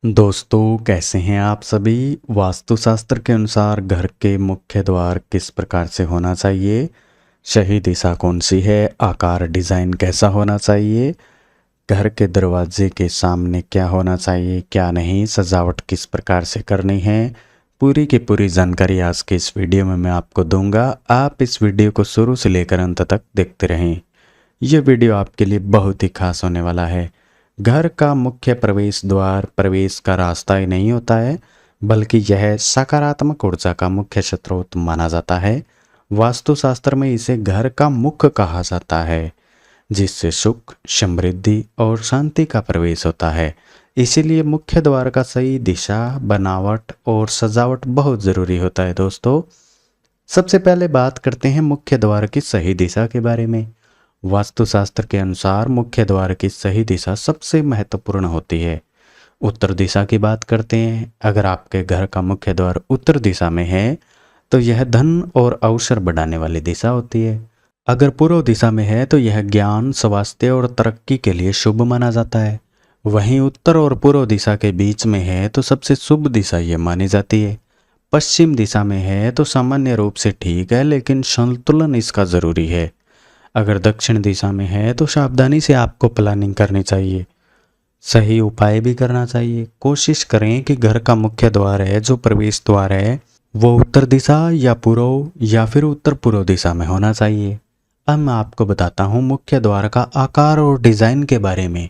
दोस्तों, कैसे हैं आप सभी। वास्तुशास्त्र के अनुसार घर के मुख्य द्वार किस प्रकार से होना चाहिए, सही दिशा कौन सी है, आकार डिज़ाइन कैसा होना चाहिए, घर के दरवाजे के सामने क्या होना चाहिए क्या नहीं, सजावट किस प्रकार से करनी है, पूरी की पूरी जानकारी आज के इस वीडियो में मैं आपको दूंगा। आप इस वीडियो को शुरू से लेकर अंत तक देखते रहें। यह वीडियो आपके लिए बहुत ही खास होने वाला है। घर का मुख्य प्रवेश द्वार प्रवेश का रास्ता ही नहीं होता है, बल्कि यह सकारात्मक ऊर्जा का मुख्य स्रोत माना जाता है। वास्तुशास्त्र में इसे घर का मुख कहा जाता है, जिससे सुख, समृद्धि और शांति का प्रवेश होता है। इसीलिए मुख्य द्वार का सही दिशा, बनावट और सजावट बहुत ज़रूरी होता है। दोस्तों, सबसे पहले बात करते हैं मुख्य द्वार की सही दिशा के बारे में। वास्तुशास्त्र के अनुसार मुख्य द्वार की सही दिशा सबसे महत्वपूर्ण होती है। उत्तर दिशा की बात करते हैं। अगर आपके घर का मुख्य द्वार उत्तर दिशा में है तो यह धन और अवसर बढ़ाने वाली दिशा होती है। अगर पूर्व दिशा में है तो यह ज्ञान, स्वास्थ्य और तरक्की के लिए शुभ माना जाता है। वहीं उत्तर और पूर्व दिशा के बीच में है तो सबसे शुभ दिशा यह मानी जाती है। पश्चिम दिशा में है तो सामान्य रूप से ठीक है, लेकिन संतुलन इसका जरूरी है। अगर दक्षिण दिशा में है तो सावधानी से आपको प्लानिंग करनी चाहिए, सही उपाय भी करना चाहिए। कोशिश करें कि घर का मुख्य द्वार है, जो प्रवेश द्वार है, वो उत्तर दिशा या पूर्व या फिर उत्तर पूर्व दिशा में होना चाहिए। अब मैं आपको बताता हूँ मुख्य द्वार का आकार और डिज़ाइन के बारे में।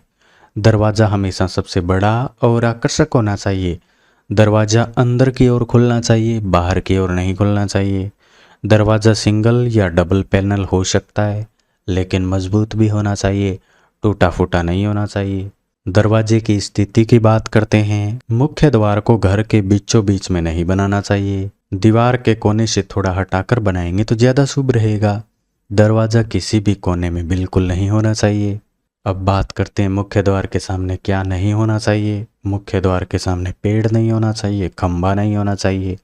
दरवाज़ा हमेशा सबसे बड़ा और आकर्षक होना चाहिए। दरवाज़ा अंदर की ओर खुलना चाहिए, बाहर की ओर नहीं खुलना चाहिए। दरवाज़ा सिंगल या डबल पैनल हो सकता है, लेकिन मजबूत भी होना चाहिए, टूटा फूटा नहीं होना चाहिए। दरवाजे की स्थिति की बात करते हैं। मुख्य द्वार को घर के बीचों बीच में नहीं बनाना चाहिए। दीवार के कोने से थोड़ा हटाकर बनाएंगे तो ज़्यादा शुभ रहेगा। दरवाज़ा किसी भी कोने में बिल्कुल नहीं होना चाहिए। अब बात करते हैं मुख्य द्वार के सामने क्या नहीं होना चाहिए। मुख्य द्वार के सामने पेड़ नहीं होना चाहिए, खंबा नहीं होना चाहिए,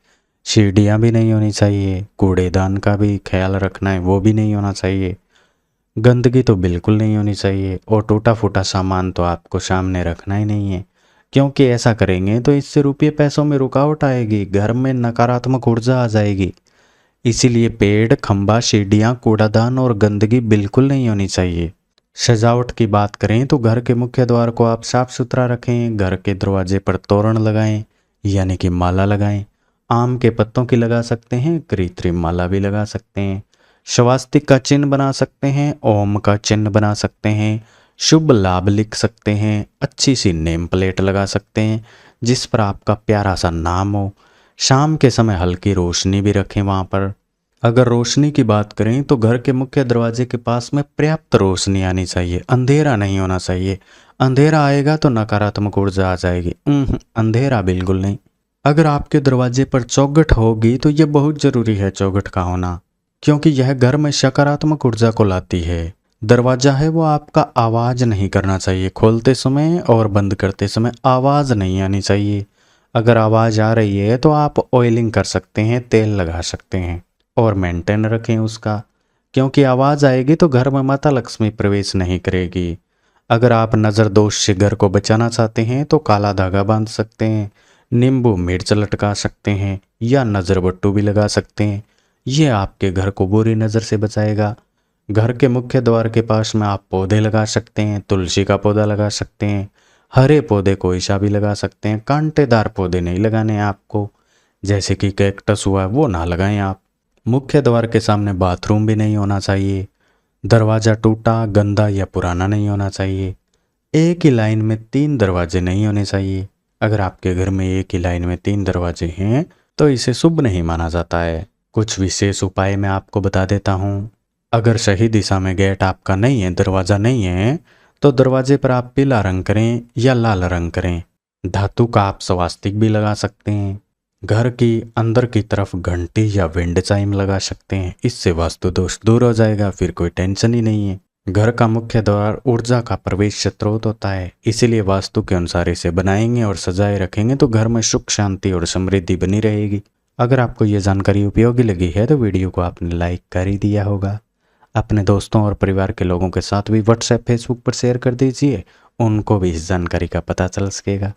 सीढ़ियाँ भी नहीं होनी चाहिए, कूड़ेदान का भी ख्याल रखना है, वो भी नहीं होना चाहिए। गंदगी तो बिल्कुल नहीं होनी चाहिए और टूटा फूटा सामान तो आपको सामने रखना ही नहीं है, क्योंकि ऐसा करेंगे तो इससे रुपये पैसों में रुकावट आएगी, घर में नकारात्मक ऊर्जा आ जाएगी। इसीलिए पेड़, खंबा, सीढ़ियाँ, कूड़ादान और गंदगी बिल्कुल नहीं होनी चाहिए। सजावट की बात करें तो घर के मुख्य द्वार को आप साफ सुथरा रखें। घर के दरवाजे पर तोरण लगाएं, यानी कि माला लगाएं। आम के पत्तों की लगा सकते हैं, कृत्रिम माला भी लगा सकते हैं। स्वास्तिक का चिन्ह बना सकते हैं, ओम का चिन्ह बना सकते हैं, शुभ लाभ लिख सकते हैं, अच्छी सी नेम प्लेट लगा सकते हैं जिस पर आपका प्यारा सा नाम हो। शाम के समय हल्की रोशनी भी रखें वहाँ पर। अगर रोशनी की बात करें तो घर के मुख्य दरवाजे के पास में पर्याप्त रोशनी आनी चाहिए, अंधेरा नहीं होना चाहिए। अंधेरा आएगा तो नकारात्मक ऊर्जा आ जाएगी। अंधेरा बिल्कुल नहीं। अगर आपके दरवाजे पर चौखट होगी तो यह बहुत ज़रूरी है चौखट का होना, क्योंकि यह घर में सकारात्मक ऊर्जा को लाती है। दरवाजा है वो आपका आवाज़ नहीं करना चाहिए, खोलते समय और बंद करते समय आवाज़ नहीं आनी चाहिए। अगर आवाज़ आ रही है तो आप ऑयलिंग कर सकते हैं, तेल लगा सकते हैं और मेंटेन रखें उसका, क्योंकि आवाज़ आएगी तो घर में माता लक्ष्मी प्रवेश नहीं करेगी। अगर आप नज़र दोष से घर को बचाना चाहते हैं तो काला धागा बांध सकते हैं, नींबू मिर्च लटका सकते हैं या नज़र बट्टू भी लगा सकते हैं। ये आपके घर को बुरी नज़र से बचाएगा। घर के मुख्य द्वार के पास में आप पौधे लगा सकते हैं, तुलसी का पौधा लगा सकते हैं, हरे पौधे कोई सा भी लगा सकते हैं। कांटेदार पौधे नहीं लगाने हैं आपको, जैसे कि कैक्टस हुआ, वो ना लगाएं आप। मुख्य द्वार के सामने बाथरूम भी नहीं होना चाहिए। दरवाज़ा टूटा, गंदा या पुराना नहीं होना चाहिए। एक ही लाइन में 3 दरवाजे नहीं होने चाहिए। अगर आपके घर में एक ही लाइन में 3 दरवाजे हैं तो इसे शुभ नहीं माना जाता है। कुछ विशेष उपाय मैं आपको बता देता हूँ। अगर सही दिशा में गेट आपका नहीं है, दरवाज़ा नहीं है, तो दरवाजे पर आप पीला रंग करें या लाल रंग करें। धातु का आप स्वास्तिक भी लगा सकते हैं। घर की अंदर की तरफ घंटी या विंड चाइम लगा सकते हैं। इससे वास्तु दोष दूर हो जाएगा, फिर कोई टेंशन ही नहीं है। घर का मुख्य द्वार ऊर्जा का प्रवेश स्रोत होता है, इसीलिए वास्तु के अनुसार इसे बनाएंगे और सजाए रखेंगे तो घर में सुख, शांति और समृद्धि बनी रहेगी। अगर आपको ये जानकारी उपयोगी लगी है तो वीडियो को आपने लाइक कर ही दिया होगा। अपने दोस्तों और परिवार के लोगों के साथ भी व्हाट्सएप, फेसबुक पर शेयर कर दीजिए, उनको भी इस जानकारी का पता चल सकेगा।